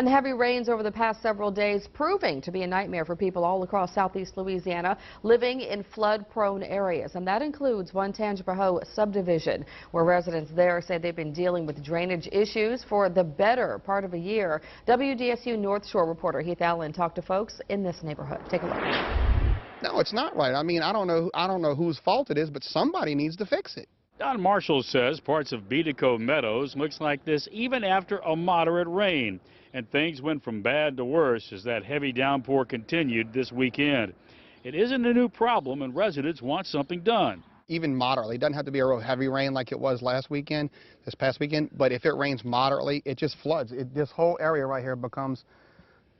And the heavy rains over the past several days proving to be a nightmare for people all across southeast Louisiana living in flood-prone areas. And that includes one Tangipahoa subdivision, where residents there say they've been dealing with drainage issues for the better part of a year. WDSU North Shore reporter Heath Allen talked to folks in this neighborhood. Take a look. No, it's not right. I mean, I don't know whose fault it is, but somebody needs to fix it. Don Marshall says parts of Bedeco Meadows looks like this even after a moderate rain. And things went from bad to worse as that heavy downpour continued this weekend. It isn't a new problem, and residents want something done. Even moderately. It doesn't have to be a real heavy rain like it was this past weekend, but if it rains moderately, it just floods. This whole area right here becomes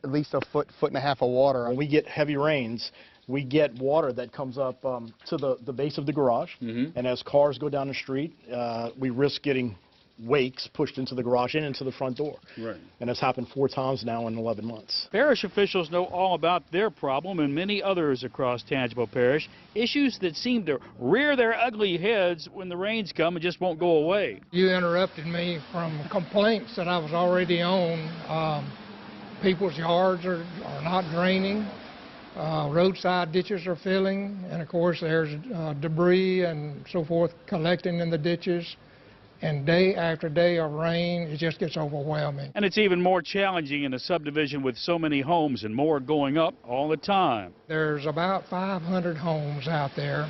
at least a foot and a half of water. When we get heavy rains, we get water that comes up to the base of the garage, and as cars go down the street, we risk getting wakes pushed into the garage and into the front door. Right. And it's happened 4 times now in 11 months. Parish officials know all about their problem and many others across Tangipahoa Parish, issues that seem to rear their ugly heads when the rains come and just won't go away. You interrupted me from complaints that I was already on. People's yards are not draining. Roadside ditches are filling, and of course there's debris and so forth collecting in the ditches. And day after day of rain, it just gets overwhelming. And it's even more challenging in a subdivision with so many homes and more going up all the time. There's about 500 homes out there.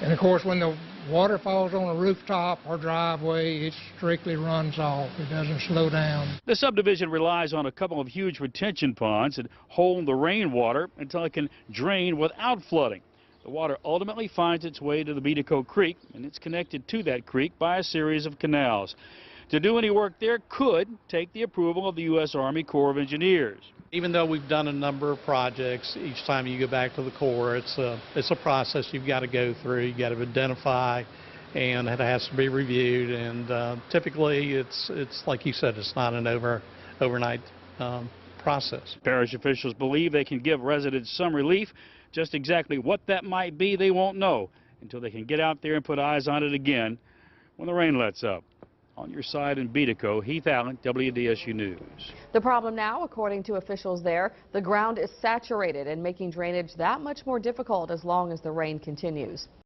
And of course, when the water falls on a rooftop or driveway, it strictly runs off. It doesn't slow down. The subdivision relies on a couple of huge retention ponds that hold the rainwater until it can drain without flooding. The water ultimately finds its way to the Bedeco Creek, and it's connected to that creek by a series of canals. To do any work there could take the approval of the U.S. Army Corps of Engineers. Even though we've done a number of projects, each time you go back to the Corps, it's a process you've got to go through. You've got to identify, and it has to be reviewed. And typically, it's like you said, it's not an overnight process. Parish officials believe they can give residents some relief. Just exactly what that might be, they won't know until they can get out there and put eyes on it again when the rain lets up. On your side in Bedeco, Heath Allen, WDSU News. The problem now, according to officials there, the ground is saturated and making drainage that much more difficult as long as the rain continues.